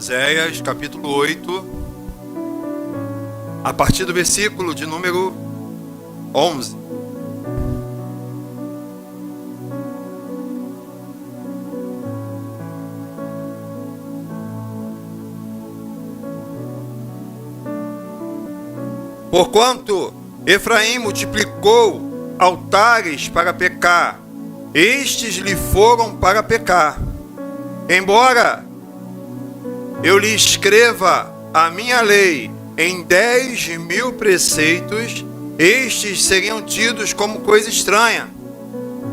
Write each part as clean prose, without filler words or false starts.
Oséias, capítulo 8, a partir do versículo de número 11. Porquanto Efraim multiplicou altares para pecar, estes lhe foram para pecar. Embora eu lhe escreva a minha lei em 10.000 preceitos, estes seriam tidos como coisa estranha.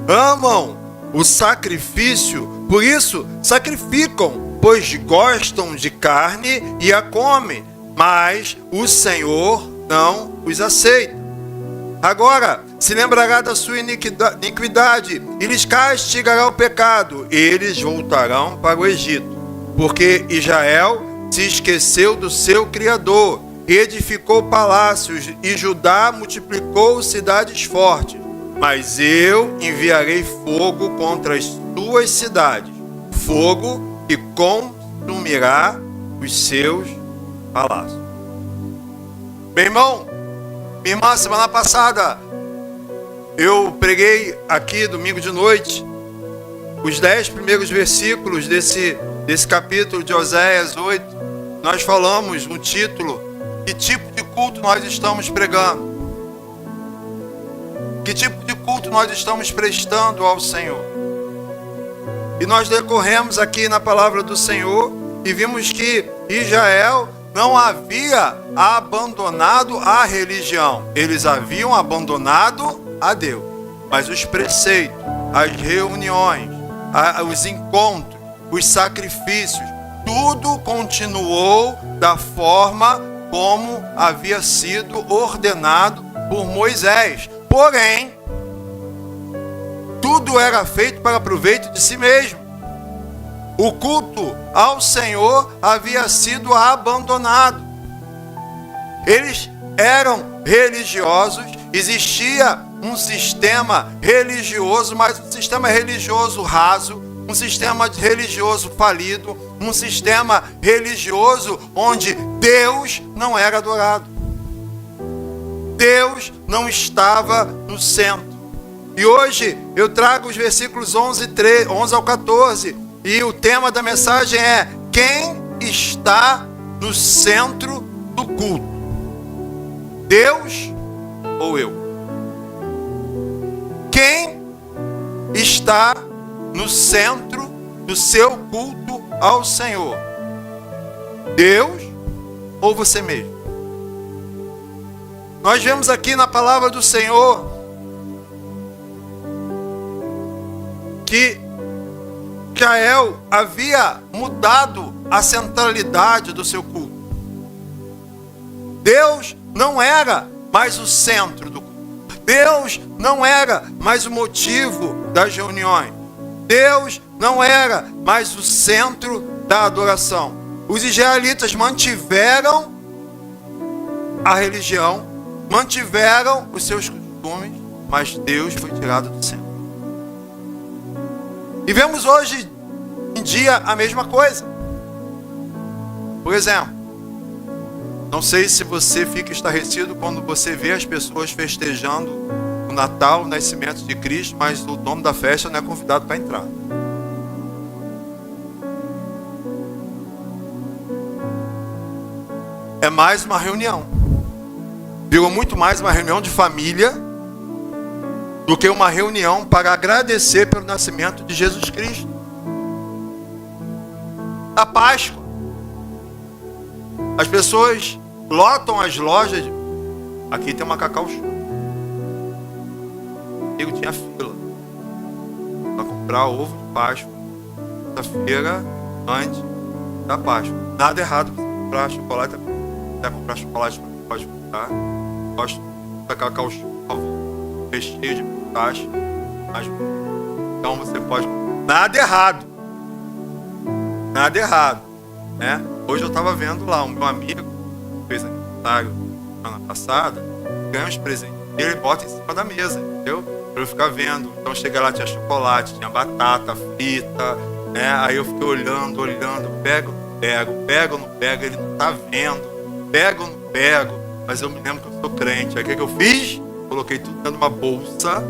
Amam o sacrifício, por isso sacrificam, pois gostam de carne e a comem, mas o Senhor não os aceita. Agora se lembrará da sua iniquidade e lhes castigará o pecado. Eles voltarão para o Egito, porque Israel se esqueceu do seu Criador, edificou palácios e Judá multiplicou cidades fortes. Mas eu enviarei fogo contra as suas cidades, fogo que consumirá os seus palácios. Meu irmão, minha irmã, semana passada eu preguei aqui domingo de noite os 10 primeiros versículos desse capítulo de Oséias 8. Nós falamos no título: que tipo de culto nós estamos pregando? Que tipo de culto nós estamos prestando ao Senhor? E nós decorremos aqui na palavra do Senhor e vimos que Israel não havia abandonado a religião, eles haviam abandonado a Deus. Mas os preceitos, as reuniões, os encontros, os sacrifícios, tudo continuou da forma como havia sido ordenado por Moisés. Porém, tudo era feito para proveito de si mesmo. O culto ao Senhor havia sido abandonado. Eles eram religiosos, existia um sistema religioso, mas um sistema religioso raso, um sistema religioso falido, um sistema religioso onde Deus não era adorado. Deus não estava no centro. E hoje eu trago os versículos 11 ao 14, e o tema da mensagem é: quem está no centro do culto? Deus ou eu? Quem está no centro do seu culto ao Senhor? Deus ou você mesmo? Nós vemos aqui na palavra do Senhor que Israel havia mudado a centralidade do seu culto. Deus não era mais o centro do culto. Deus não era mais o motivo das reuniões. Deus não era mais o centro da adoração. Os israelitas mantiveram a religião, mantiveram os seus costumes, mas Deus foi tirado do centro. E vemos hoje em dia a mesma coisa. Por exemplo, não sei se você fica estarrecido quando você vê as pessoas festejando o Natal, o nascimento de Cristo, mas o dono da festa não é convidado para entrar. É mais uma reunião. Virou muito mais uma reunião de família do que uma reunião para agradecer pelo nascimento de Jesus Cristo. A Páscoa, as pessoas lotam as lojas. Aqui tem uma Cacau Show. Comigo tinha fila para comprar ovo de Páscoa, sexta-feira antes da Páscoa. Nada errado com comprar chocolate. Quer comprar chocolate, pode comprar. Gosto da Cacau Show, recheio de pistache. Então você pode. Nada errado. Nada errado, né? Hoje eu estava vendo lá um meu amigo fez aniversário semana passada, ganha uns presentes, ele bota em cima da mesa, entendeu? Para eu ficar vendo. Então chega lá, tinha chocolate, tinha batata frita, né? Aí eu fiquei olhando, pego, pego ou não pego, ele não está vendo, pego ou não pego, mas eu me lembro que eu sou crente. Aí o que eu fiz? Coloquei tudo dentro de uma bolsa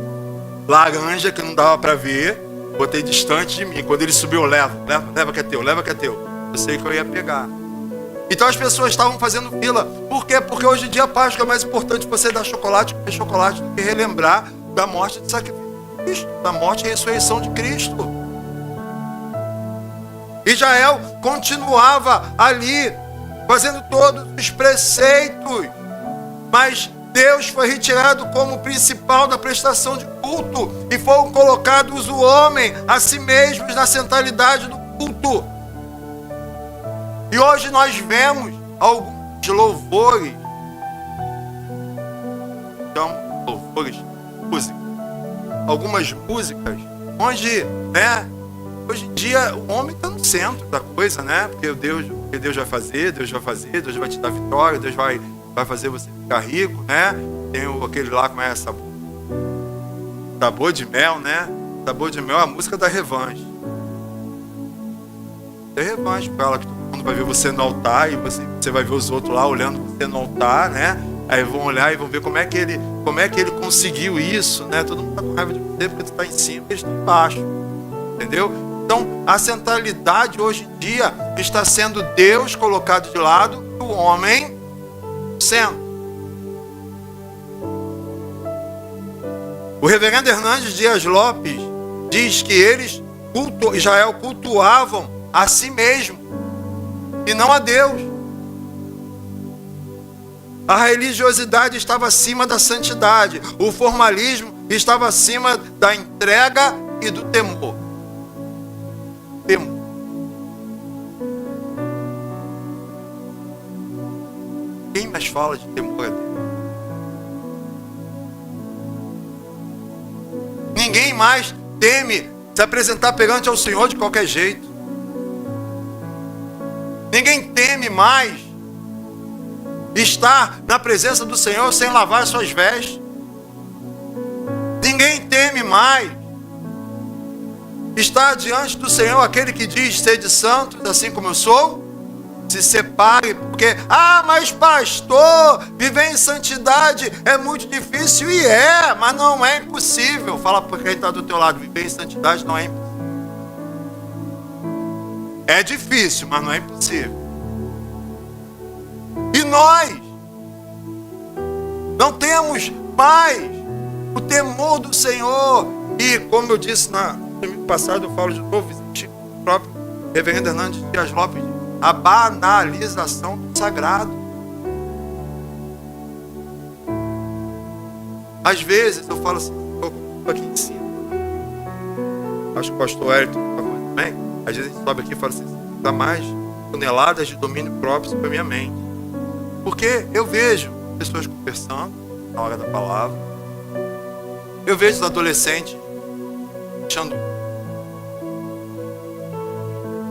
laranja que não dava para ver, botei distante de mim. Quando ele subiu, leva que é teu, leva que é teu. Eu sei que eu ia pegar. Então as pessoas estavam fazendo fila. Por quê? Porque hoje em dia a Páscoa é mais importante você dar chocolate, comer chocolate, do que relembrar da morte de sacrifício de Cristo, da morte e ressurreição de Cristo. Israel continuava ali, fazendo todos os preceitos, mas Deus foi retirado como principal da prestação de culto e foram colocados o homem a si mesmos na centralidade do culto. E hoje nós vemos alguns louvores, músicas, algumas músicas, onde, hoje em dia o homem está no centro da coisa, porque Deus vai fazer, Deus vai te dar vitória, Deus vai fazer você ficar rico, Tem aquele lá, como é Sabor de Mel, Sabor de Mel é a música da revanche. É revanche para ela, que todo mundo vai ver você no altar e você vai ver os outros lá olhando você no altar, Aí vão olhar e vão ver como é que ele conseguiu isso, Todo mundo está com raiva de você porque tu está em cima e eles estão embaixo, entendeu? Então a centralidade hoje em dia está sendo Deus colocado de lado e o homem sendo. O reverendo Hernandes Dias Lopes diz que Israel cultuavam a si mesmo e não a Deus. A religiosidade estava acima da santidade. O formalismo estava acima da entrega e do temor. Quem mais fala de temor a Deus? Ninguém mais teme se apresentar perante ao Senhor de qualquer jeito. Ninguém teme mais estar na presença do Senhor sem lavar suas vestes. Ninguém teme mais estar diante do Senhor, aquele que diz: sede santos, assim como eu sou. Se separe, porque, mas pastor, viver em santidade é muito difícil, mas não é impossível. Fala para quem está do teu lado: viver em santidade não é impossível. É difícil, mas não é impossível. E nós não temos mais o temor do Senhor. E como eu disse no domingo passado, eu falo de novo, existe o próprio reverendo Hernandes Dias Lopes, a banalização do sagrado. Às vezes eu falo assim, eu estou aqui em cima, acho que o pastor Hélio também, às vezes a gente sobe aqui e fala assim: dá mais toneladas de domínio próprio sobre a minha mente, porque eu vejo pessoas conversando na hora da palavra, eu vejo os adolescentes achando,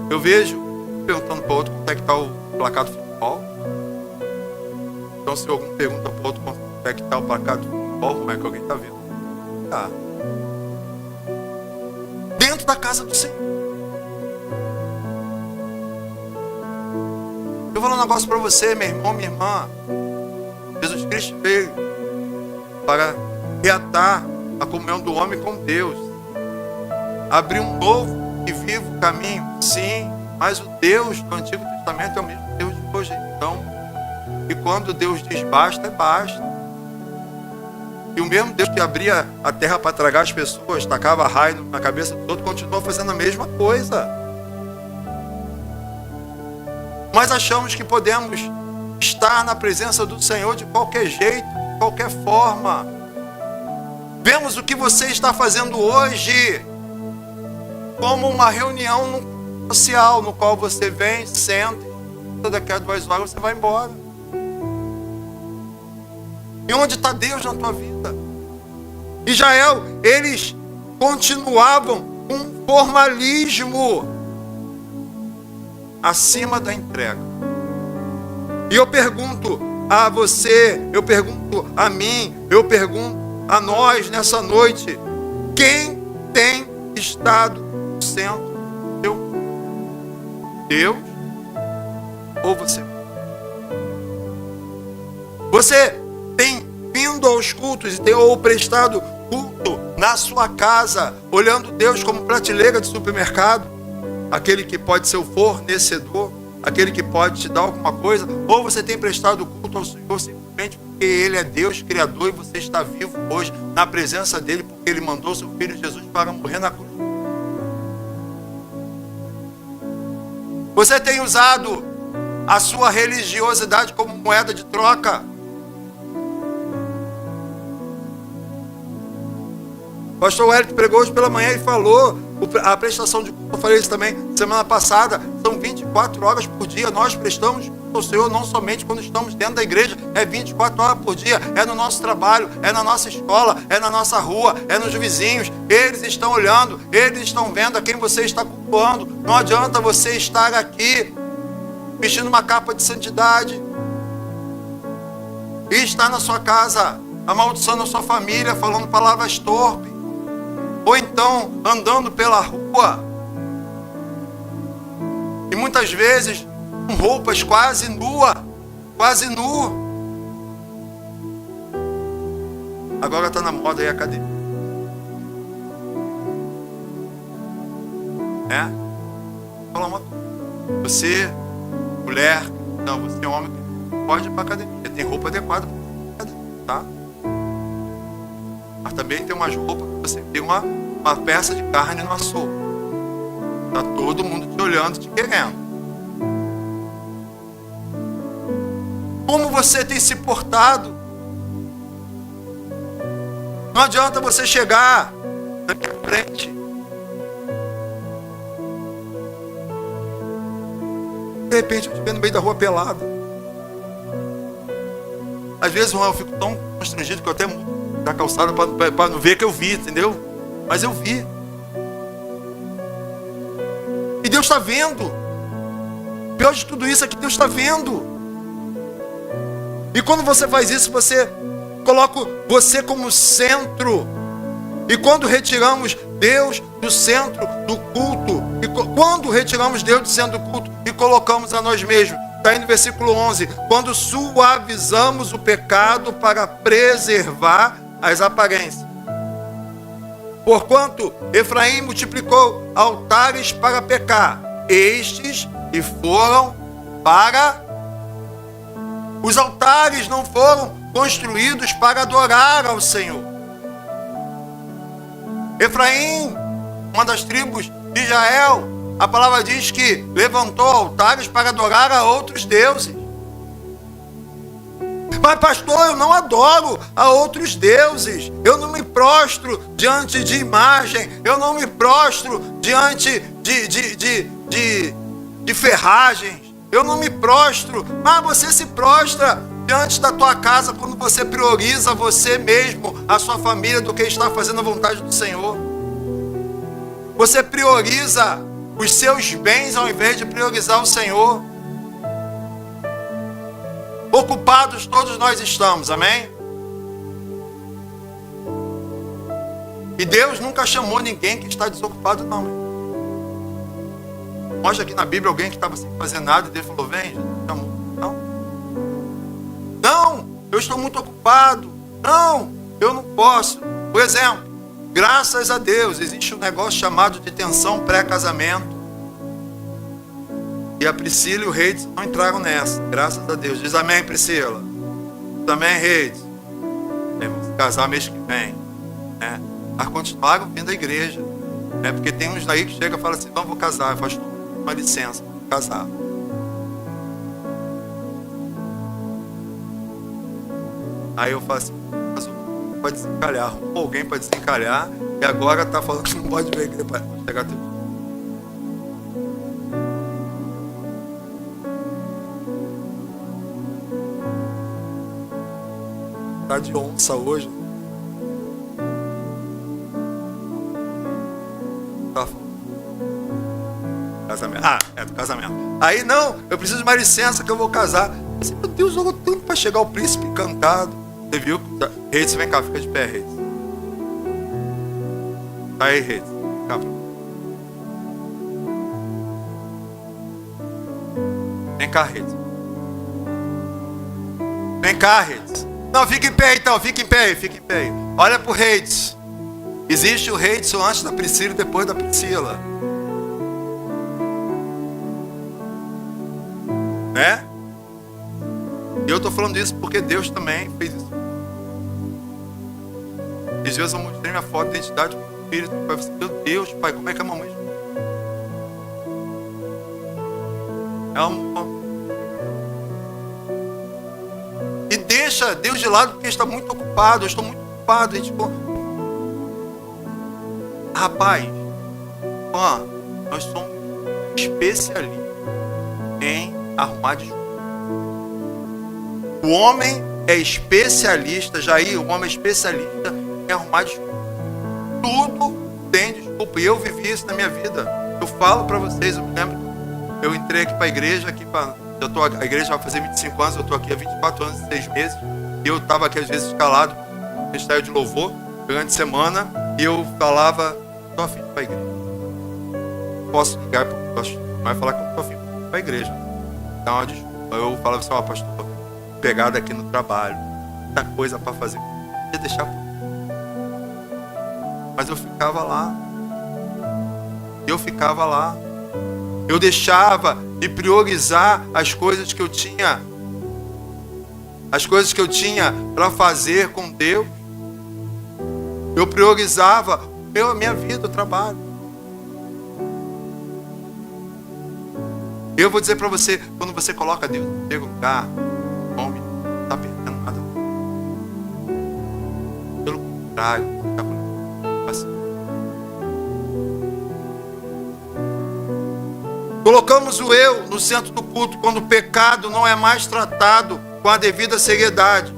eu vejo perguntando para o outro quanto é que está o placar do futebol. Então, se alguém pergunta para o outro quanto é que está o placar do futebol, como é que alguém está vendo? Tá. Dentro da casa do Senhor. Eu vou falar um negócio para você, meu irmão, minha irmã. Jesus Cristo veio para reatar a comunhão do homem com Deus, abrir um novo e vivo caminho, sim. Mas o Deus do Antigo Testamento é o mesmo Deus de hoje. Então, e quando Deus diz basta, é basta. E o mesmo Deus que abria a terra para tragar as pessoas, tacava raio na cabeça do outro, continua fazendo a mesma coisa. Mas achamos que podemos estar na presença do Senhor de qualquer jeito, de qualquer forma. Vemos o que você está fazendo hoje como uma reunião social, no qual você vem, senta, daqui a 2 horas você vai embora. E onde está Deus na tua vida? Israel, eles continuavam um formalismo acima da entrega. E eu pergunto a você, eu pergunto a mim, eu pergunto a nós nessa noite: quem tem estado no centro? Deus ou você tem vindo aos cultos e tem ou prestado culto na sua casa, olhando Deus como prateleira de supermercado, aquele que pode ser o fornecedor, aquele que pode te dar alguma coisa, ou você tem prestado culto ao Senhor simplesmente porque Ele é Deus Criador e você está vivo hoje na presença dEle, porque Ele mandou seu Filho Jesus para morrer na cruz. Você tem usado a sua religiosidade como moeda de troca. O pastor Eric pregou hoje pela manhã e falou, a prestação de culto, eu falei isso também semana passada, são 24 horas por dia, nós prestamos culto ao Senhor não somente quando estamos dentro da igreja, é 24 horas por dia, é no nosso trabalho, é na nossa escola, é na nossa rua, é nos vizinhos, eles estão olhando, eles estão vendo a quem você está cultuando. Não adianta você estar aqui vestindo uma capa de santidade e estar na sua casa amaldiçoando a sua família, falando palavras torpes, ou então andando pela rua e muitas vezes com roupas quase nu. Agora está na moda aí a academia. Vou falar uma coisa. Você, mulher, não, você é homem, pode ir para a academia. Tem roupa adequada para a academia, tá? Mas também tem umas roupas que você tem uma peça de carne no açougue. Está todo mundo te olhando, te querendo. Como você tem se portado? Não adianta você chegar na minha frente. De repente eu te vejo no meio da rua pelado. Às vezes eu fico tão constrangido que eu até mudo da calçada para não ver que eu vi, entendeu? Mas eu vi. E Deus está vendo. O pior de tudo isso é que Deus está vendo. E quando você faz isso, você coloca você como centro. E quando retiramos Deus do centro do culto, quando retiramos Deus do centro do culto e colocamos a nós mesmos, está aí no versículo 11, quando suavizamos o pecado para preservar as aparências. Porquanto Efraim multiplicou altares para pecar, estes e foram para... Os altares não foram construídos para adorar ao Senhor. Efraim, uma das tribos de Israel, a palavra diz que levantou altares para adorar a outros deuses. Mas pastor, eu não adoro a outros deuses, eu não me prostro diante de imagem, eu não me prostro diante de ferragens, eu não me prostro. Mas você se prostra diante da tua casa quando você prioriza você mesmo, a sua família, do que está fazendo a vontade do Senhor. Você prioriza os seus bens ao invés de priorizar o Senhor. Ocupados todos nós estamos, amém? E Deus nunca chamou ninguém que está desocupado, não. Mostra aqui na Bíblia alguém que estava sem fazer nada e Deus falou, vem, chamou. Não, eu estou muito ocupado. Não, eu não posso. Por exemplo, graças a Deus, existe um negócio chamado de tensão pré-casamento. E a Priscila e o Reis não entraram nessa, graças a Deus. Diz amém, Priscila. Diz amém, Reis. Vamos se casar mês que vem. Mas continuaram vindo à igreja. Porque tem uns aí que chegam e falam assim, não vou casar, eu faço uma licença, vou casar. Aí eu falo assim, mas pode desencalhar, arrumou alguém para desencalhar, e agora está falando que não pode ver a igreja para chegar até. Tá de onça hoje. Tá falando. Casamento. É do casamento. Aí não, eu preciso de uma licença que eu vou casar. Assim, meu Deus, jogou tanto para chegar o príncipe encantado. Você viu? Reis, vem cá, fica de pé, Reis. Aí, Reis. Cá. Vem cá, Redes. Vem cá, Redes. Não, fica em pé então, fica em pé aí, fica em pé aí. Olha pro Redes. Existe o Reidson antes da Priscila e depois da Priscila. Né? E eu estou falando isso porque Deus também fez isso. Às vezes eu mostrei minha foto de identidade com o Espírito. Pai, meu Deus, pai, como é que a mamãe... E deixa Deus de lado porque está muito ocupado. Eu estou muito ocupado. E tipo... Rapaz, nós somos especialistas em arrumar desculpa. O homem é especialista, Jair, o homem é especialista em arrumar desculpa. Tudo tem desculpa. E eu vivi isso na minha vida. Eu falo para vocês, eu me lembro, eu entrei aqui para a igreja, a igreja vai fazer 25 anos, eu estou aqui há 24 anos e 6 meses. E eu estava aqui às vezes escalado no ministério de louvor, durante a semana, e eu falava, estou afim de ir para a igreja. Posso ligar para o pastor, vai falar que eu estou afim de ir para a igreja. Dá uma desculpa. Eu falava assim, pastor, pegada aqui no trabalho, muita coisa para fazer, ia deixar por... Mas eu ficava lá. Eu deixava de priorizar as coisas que eu tinha para fazer com Deus. Eu priorizava a minha vida, o trabalho. Eu vou dizer para você, quando você coloca Deus no primeiro lugar, homem, não está perdendo nada. Pelo contrário, está assim. Colocamos o eu no centro do culto quando o pecado não é mais tratado com a devida seriedade.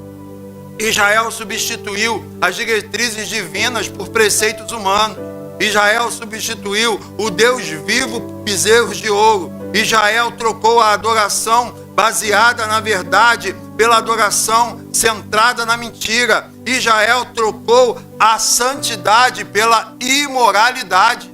Israel substituiu as diretrizes divinas por preceitos humanos. Israel substituiu o Deus vivo por bezerros de ouro. Israel trocou a adoração baseada na verdade pela adoração centrada na mentira. Israel trocou a santidade pela imoralidade.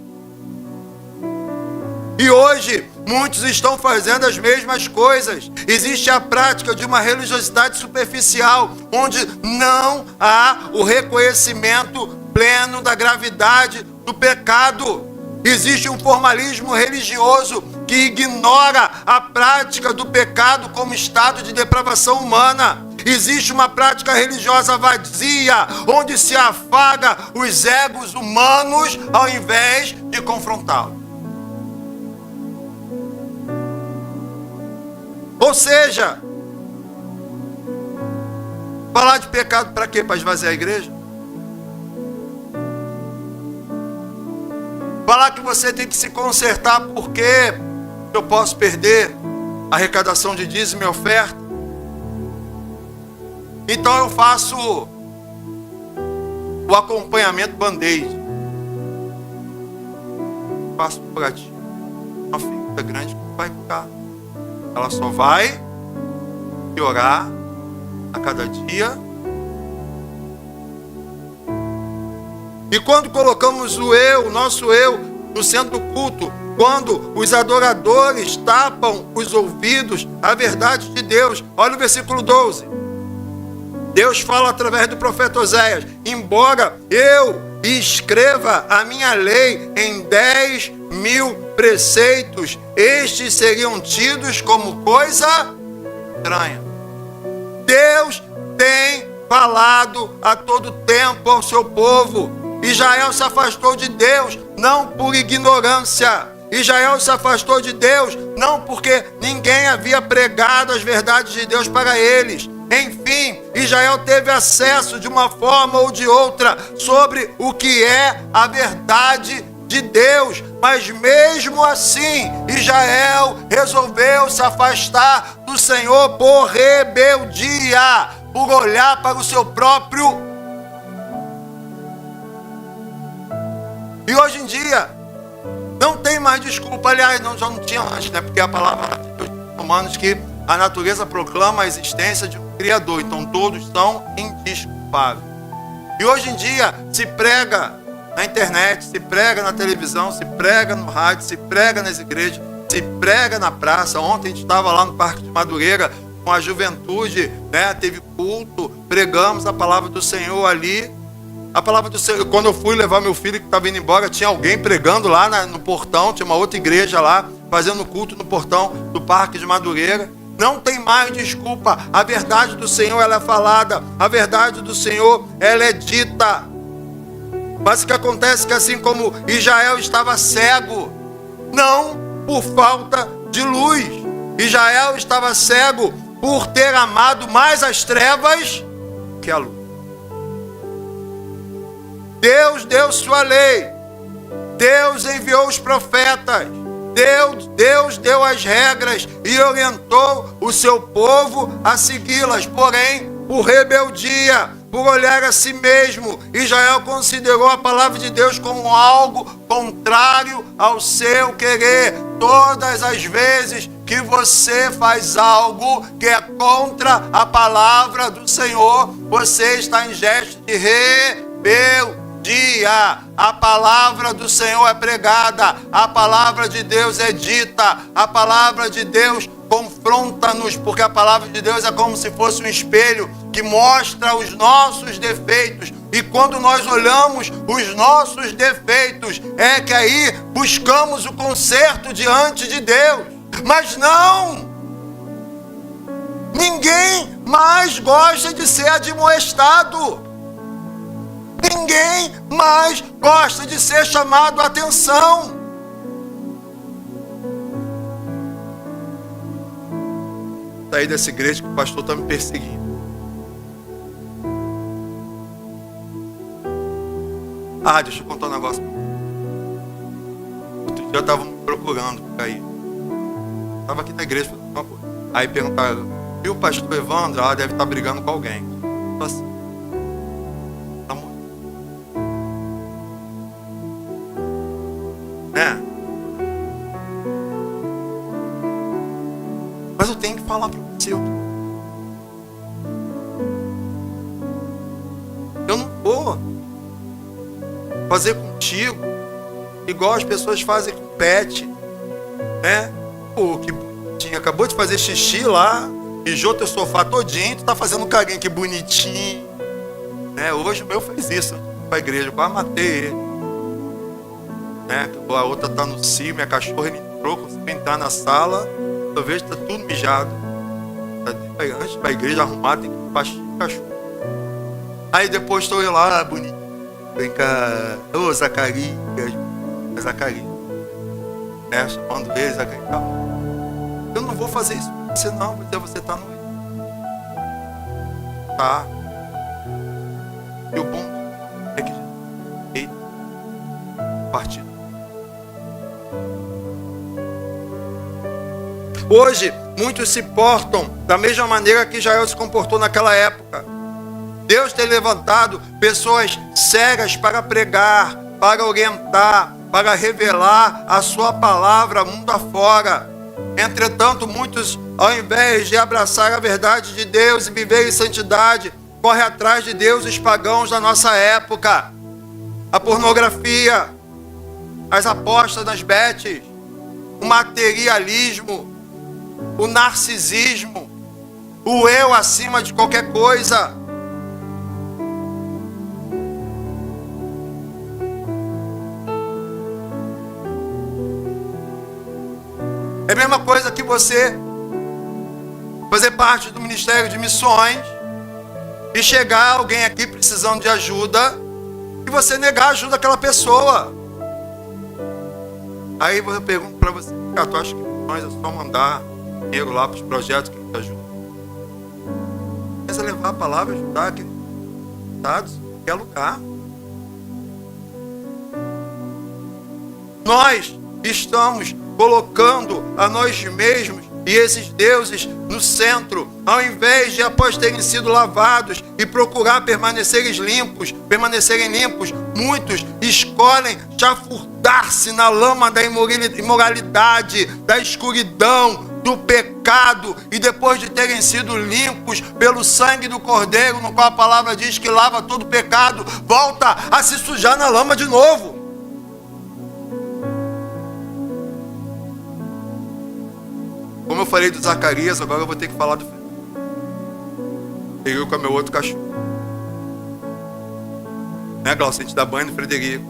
E hoje, muitos estão fazendo as mesmas coisas. Existe a prática de uma religiosidade superficial, onde não há o reconhecimento pleno da gravidade do pecado. Existe um formalismo religioso que ignora a prática do pecado como estado de depravação humana. Existe uma prática religiosa vazia, onde se afaga os egos humanos ao invés de confrontá-los. Ou seja, falar de pecado para quê? Para esvaziar a igreja? Falar que você tem que se consertar porque eu posso perder a arrecadação de dízimo e oferta. Então eu faço o acompanhamento band-aid. Faço para ti. Uma ferida grande que vai ficar. Ela só vai piorar a cada dia. E quando colocamos o nosso eu, no centro do culto, quando os adoradores tapam os ouvidos à verdade de Deus, olha o versículo 12. Deus fala através do profeta Oséias: embora eu escreva a minha lei em 10.000 preceitos, estes seriam tidos como coisa estranha. Deus tem falado a todo tempo ao seu povo. Israel se afastou de Deus não por ignorância. Israel se afastou de Deus não porque ninguém havia pregado as verdades de Deus para eles. Enfim, Israel teve acesso de uma forma ou de outra sobre o que é a verdade de Deus, mas mesmo assim, Israel resolveu se afastar do Senhor por rebeldia, por olhar para o seu próprio. E hoje em dia, não tem mais desculpa. Aliás, já não tinha antes, né? Porque a palavra de Deus diz em Romanos que a natureza proclama a existência de um Criador, então todos são indesculpáveis. E hoje em dia se prega na internet, se prega na televisão, se prega no rádio, se prega nas igrejas, se prega na praça. Ontem a gente estava lá no Parque de Madureira com a juventude, né? Teve culto, pregamos a palavra do Senhor ali. A palavra do Senhor, quando eu fui levar meu filho que estava indo embora, tinha alguém pregando lá no portão, tinha uma outra igreja lá, fazendo culto no portão do Parque de Madureira. Não tem mais desculpa, a verdade do Senhor ela é falada, a verdade do Senhor ela é dita. Mas o que acontece é que assim como Israel estava cego, não por falta de luz, Israel estava cego por ter amado mais as trevas que a luz. Deus deu sua lei, Deus enviou os profetas, Deus deu as regras e orientou o seu povo a segui-las. Porém, por rebeldia, por olhar a si mesmo, Israel considerou a palavra de Deus como algo contrário ao seu querer. Todas as vezes que você faz algo que é contra a palavra do Senhor, você está em gesto de rebeldia. A palavra do Senhor é pregada, a palavra de Deus é dita, a palavra de Deus confronta-nos, porque a palavra de Deus é como se fosse um espelho que mostra os nossos defeitos, e quando nós olhamos os nossos defeitos, é que aí buscamos o conserto diante de Deus. Mas não! Ninguém mais gosta de ser admoestado. Ninguém mais gosta de ser chamado a atenção. Saí dessa igreja que o pastor está me perseguindo. Deixa eu contar um negócio. Outro dia eu estava me procurando por aí. Estava aqui na igreja fazendo uma coisa. Aí perguntaram, e o pastor Evandro? Deve estar brigando com alguém. Então, assim, mas eu tenho que falar para você. Eu não vou fazer contigo igual as pessoas fazem com o pet, né? Pô, que bonitinho, acabou de fazer xixi lá, mijou teu sofá todinho, tu tá fazendo um carinho, que bonitinho, né? Hoje o meu fez isso pra igreja, eu quase matei ele, né? A outra tá no cio, minha cachorra me entrou, consegui entrar na sala, eu vejo que tá tudo mijado. Antes da igreja arrumar, tem que baixar o cachorro. Aí depois estou eu lá, bonito, vem cá, ô Zacarias, né? Chamando ele, Zacarias. Eu não vou fazer isso com você não, porque você tá no tá. E o bom é que ele partido. Hoje, muitos se portam da mesma maneira que Israel se comportou naquela época. Deus tem levantado pessoas cegas para pregar, para orientar, para revelar a sua palavra mundo afora. Entretanto, muitos, ao invés de abraçar a verdade de Deus e viver em santidade, correm atrás de deuses pagãos da nossa época. A pornografia, as apostas nas betes, o materialismo, o narcisismo, o eu acima de qualquer coisa. É a mesma coisa que você fazer parte do Ministério de Missões e chegar alguém aqui precisando de ajuda e você negar ajuda àquela pessoa. Aí eu pergunto para você, tu acha que missões é só mandar dinheiro lá para os projetos que nos ajudam? Mas é levar a palavra e ajudar aqueles estados em qualquer lugar. Nós estamos colocando a nós mesmos e esses deuses no centro, ao invés de, após terem sido lavados e procurar permanecerem limpos, muitos escolhem chafurdar-se na lama da imoralidade, da escuridão, do pecado, e depois de terem sido limpos pelo sangue do Cordeiro, no qual a palavra diz que lava todo pecado, volta a se sujar na lama de novo. Como eu falei do Zacarias, agora eu vou ter que falar do Frederico, é meu outro cachorro. Né, Glaucio? A gente dá banho no Frederico.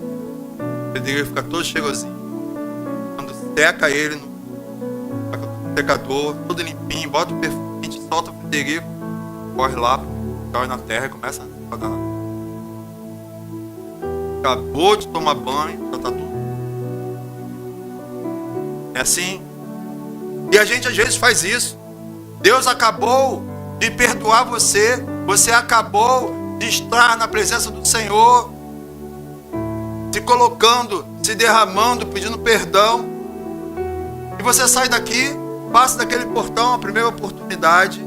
O Frederico fica todo cheirosinho. Quando seca ele no secador, todo limpinho, bota o perfume, a gente solta o Frederico, corre lá, corre na terra e começa a jogar. Acabou de tomar banho, já tá tudo. É assim. E a gente às vezes faz isso. Deus acabou de perdoar você. Você acabou de estar na presença do Senhor, se colocando, se derramando, pedindo perdão. E você sai daqui, passa daquele portão, a primeira oportunidade,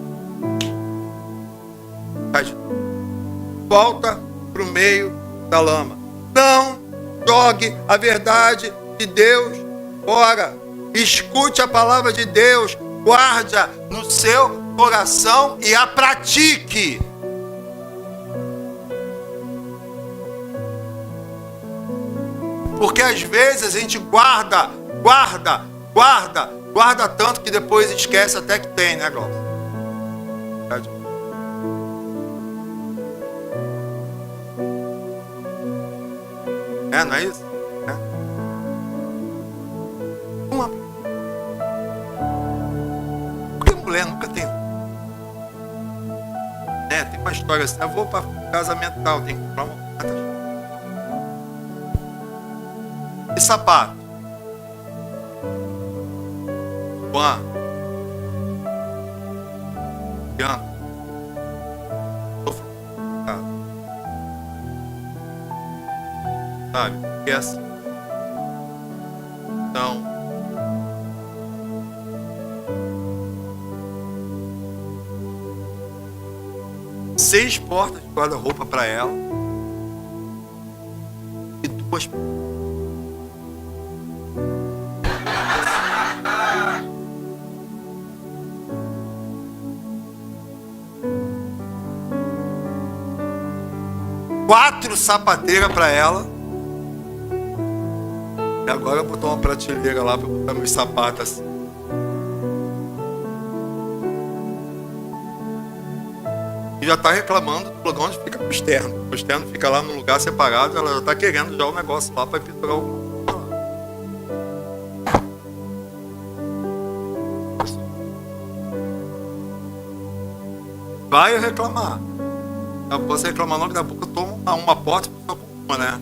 volta para o meio da lama. Não jogue a verdade de Deus fora. Escute a palavra de Deus, guarde-a no seu coração e a pratique. Porque às vezes a gente guarda tanto que depois esquece até que tem, né, Glaucio? Não é isso? Porque mulher nunca tem. Tem uma história assim, eu vou para casamento tal, tem que comprar uma e sapato. Juan. Bianca. Sabe? Porque é assim. Então, seis portas de guarda-roupa para ela e duas. Quatro sapateiras para ela. E agora eu vou botar uma prateleira lá para botar meus sapatos assim. E já está reclamando do lugar onde fica o externo. O externo fica lá num lugar separado. Ela já está querendo já o negócio lá para pendurar o. Vai reclamar. Eu posso reclamar logo da boca, eu tomo uma porta só com uma, né?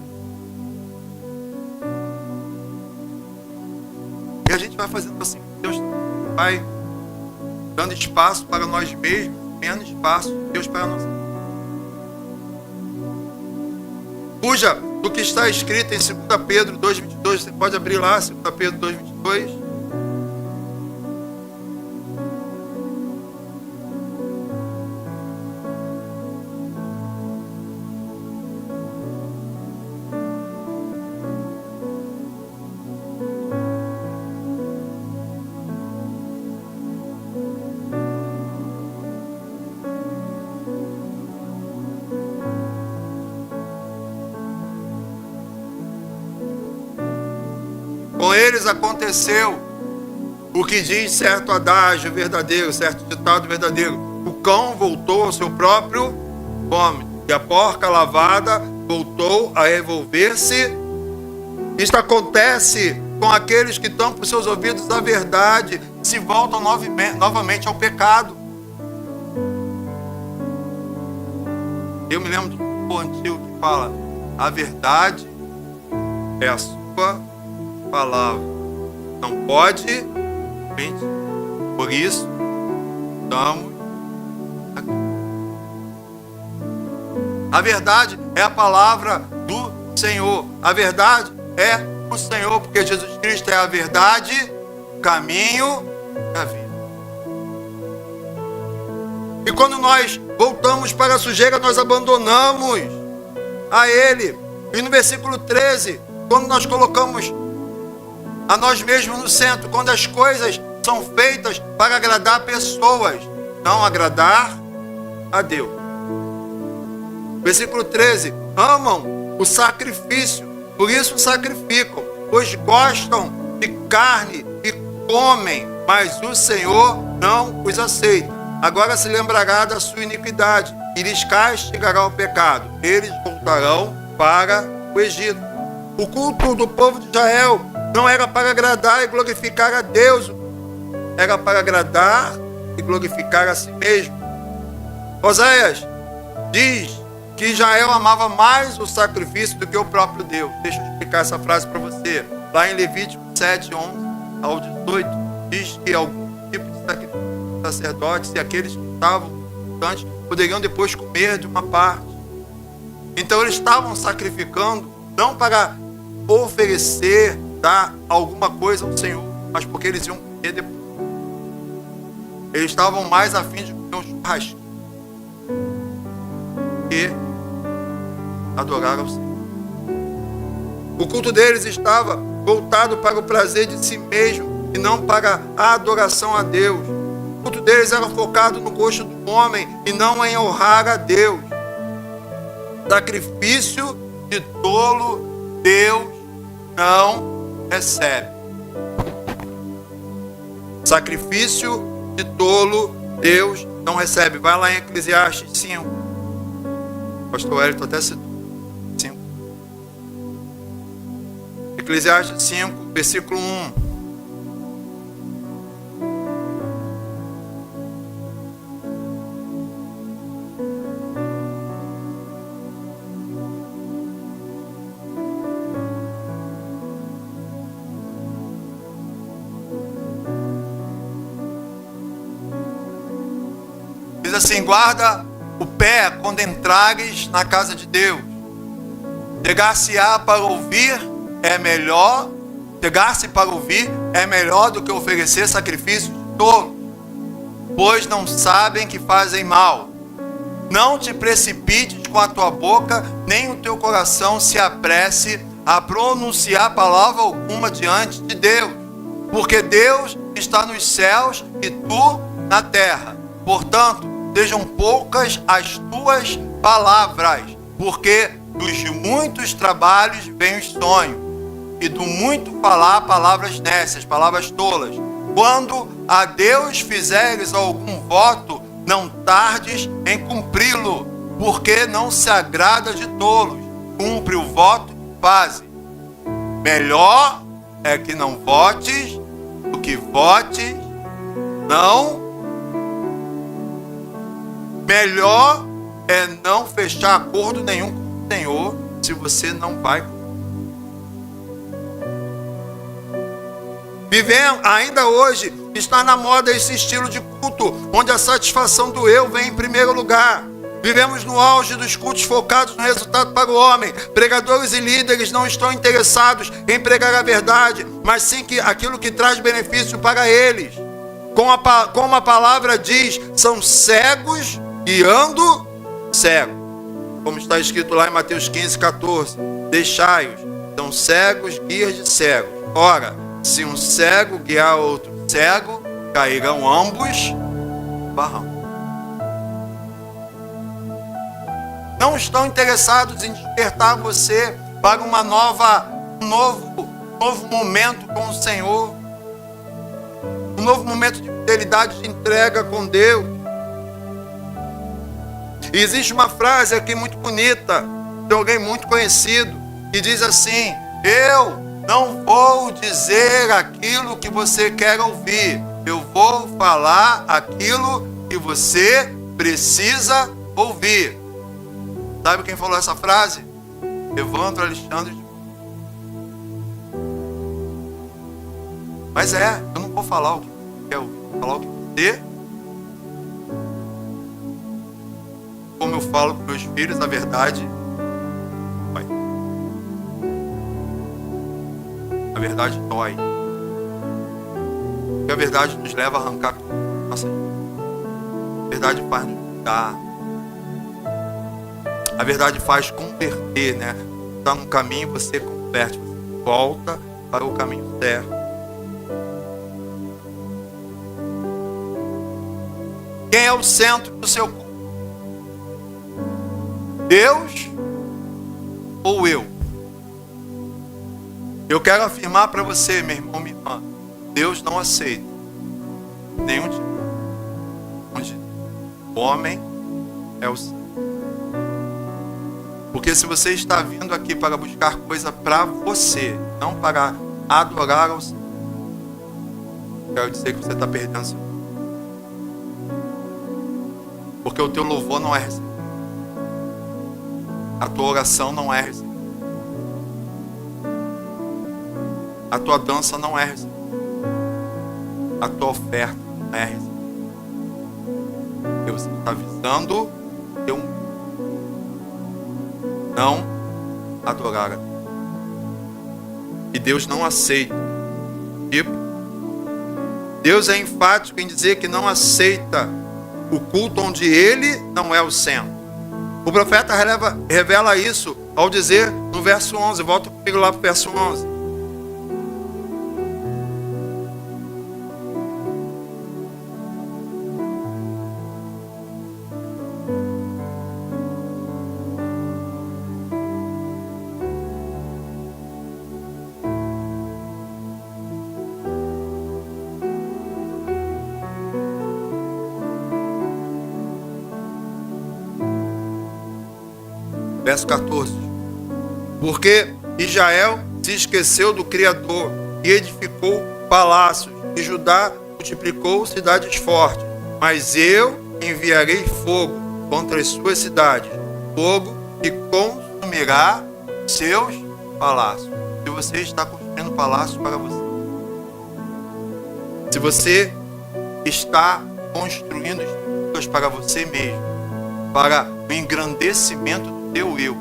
E a gente vai fazendo assim, Deus vai dando espaço para nós mesmos, menos espaço Deus para nós. Fuja do que está escrito em 2 Pedro 2,22, você pode abrir lá, 2 Pedro 2,22. Com eles aconteceu o que diz certo adágio verdadeiro, certo ditado verdadeiro. O cão voltou ao seu próprio vômito, e a porca lavada voltou a revolver-se. Isto acontece com aqueles que tampam os seus ouvidos da verdade, se voltam novamente ao pecado. Eu me lembro do antigo que fala: a verdade é a sua palavra, não pode mentir. Por isso estamos aqui. A verdade é a palavra do Senhor. A verdade é o Senhor, porque Jesus Cristo é a verdade, o caminho e a vida. E quando nós voltamos para a sujeira, nós abandonamos a Ele. E no versículo 13, quando nós colocamos a nós mesmos no centro, quando as coisas são feitas para agradar pessoas, não agradar a Deus. Versículo 13, amam o sacrifício, por isso sacrificam, pois gostam de carne e comem mas o Senhor não os aceita. Agora se lembrará da sua iniquidade e lhes castigará o pecado. Eles voltarão para o Egito. O culto do povo de Israel não era para agradar e glorificar a Deus, era para agradar e glorificar a si mesmo. Oséias diz que Israel amava mais o sacrifício do que o próprio Deus. Deixa eu explicar essa frase para você. Lá em Levítico 7, 11 ao 18, diz que algum tipo de sacrifício dos sacerdotes e aqueles que estavam antes poderiam depois comer de uma parte. Então eles estavam sacrificando não para oferecer, dar alguma coisa ao Senhor, mas porque eles iam comer depois. Eles estavam mais a fim de comer um churrasco que adorar ao Senhor. O culto deles estava voltado para o prazer de si mesmo e não para a adoração a Deus. O culto deles era focado no gosto do homem e não em honrar a Deus. Sacrifício de tolo Deus não recebe. Sacrifício de tolo Deus não recebe. Vai lá em Eclesiastes 5. Pastor Hélio até citou 5. Eclesiastes 5, versículo 1. Diz assim: guarda o pé quando entrares na casa de Deus. Chegar-se-á para ouvir é melhor, chegar-se para ouvir é melhor do que oferecer sacrifício de tolo, pois não sabem que fazem mal. Não te precipites com a tua boca, nem o teu coração se apresse a pronunciar palavra alguma diante de Deus, porque Deus está nos céus e tu na terra. Portanto, sejam poucas as tuas palavras, porque dos muitos trabalhos vem os sonhos, e do muito falar palavras nécias, palavras tolas. Quando a Deus fizeres algum voto, não tardes em cumpri-lo, porque não se agrada de tolos. Cumpre o voto, faze. Melhor é que não votes do que votes não. Melhor é não fechar acordo nenhum com o Senhor se você não vai. Vivendo, ainda hoje, está na moda esse estilo de culto, onde a satisfação do eu vem em primeiro lugar. Vivemos no auge dos cultos focados no resultado para o homem. Pregadores e líderes não estão interessados em pregar a verdade, mas sim que aquilo que traz benefício para eles. Como a palavra diz, são cegos guiando cego. Como está escrito lá em Mateus 15, 14. Deixai-os, são cegos, guias de cegos. Ora, se um cego guiar outro cego, cairão ambos no barranco. Não estão interessados em despertar você para um novo momento com o Senhor, um novo momento de fidelidade, de entrega com Deus. E existe uma frase aqui muito bonita, de alguém muito conhecido, que diz assim: eu não vou dizer aquilo que você quer ouvir, eu vou falar aquilo que você precisa ouvir. Sabe quem falou essa frase? Evandro Alexandre. Mas eu não vou falar o que você quer ouvir, vou falar o que você. Como eu falo com meus filhos, a verdade dói. A verdade dói. Porque a verdade nos leva a arrancar tudo. Nossa, a verdade faz nos mudar. A verdade faz converter, né? Está no caminho, você converte, você volta para o caminho certo. Quem é o centro do seu corpo? Deus ou eu? Eu quero afirmar para você, meu irmão, minha irmã, Deus não aceita nenhum tipo, onde o homem é o Senhor. Porque se você está vindo aqui para buscar coisa para você, não para adorar ao Senhor, quero dizer que você está perdendo seu tempo. Porque o teu louvor não é recebido. A tua oração não é recebida. A tua dança não é recebida. A tua oferta não é recebida. Porque você está visando o teu mundo. Não adorar a Deus. E Deus não aceita. Tipo, Deus é enfático em dizer que não aceita o culto onde Ele não é o centro. O profeta revela isso ao dizer no verso 11. Volta comigo lá para o verso 11. Verso 14. Porque Israel se esqueceu do Criador e edificou palácios, e Judá multiplicou cidades fortes. Mas eu enviarei fogo contra as suas cidades, fogo que consumirá seus palácios. Se você está construindo palácios para você, se você está construindo estruturas para você mesmo, para o engrandecimento do teu eu,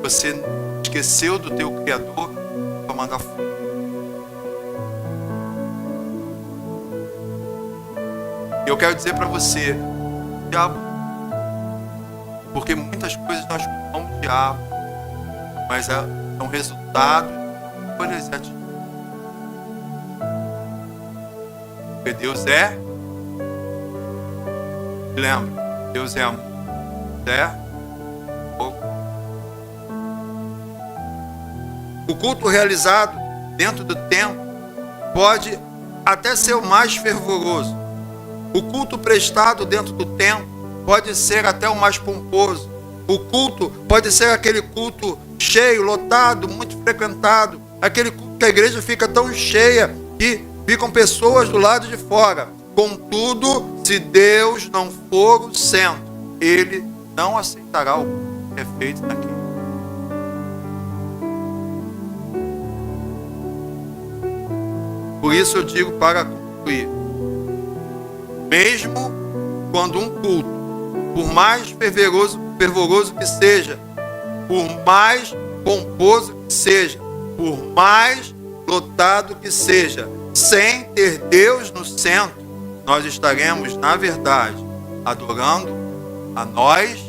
você esqueceu do teu Criador, para mandar fogo. E eu quero dizer para você, diabo, porque muitas coisas nós culpamos o diabo, mas é um resultado de escolhas e atitudes. Porque Deus é, lembra, Deus é amor, fogo. O culto realizado dentro do templo pode até ser o mais fervoroso. O culto prestado dentro do templo pode ser até o mais pomposo. O culto pode ser aquele culto cheio, lotado, muito frequentado. Aquele culto que a igreja fica tão cheia que ficam pessoas do lado de fora. Contudo, se Deus não for o centro, Ele não aceitará o culto que é feito naquele. Por isso eu digo para concluir, mesmo quando um culto, por mais fervoroso que seja, por mais pomposo que seja, por mais lotado que seja, sem ter Deus no centro, nós estaremos, na verdade, adorando a nós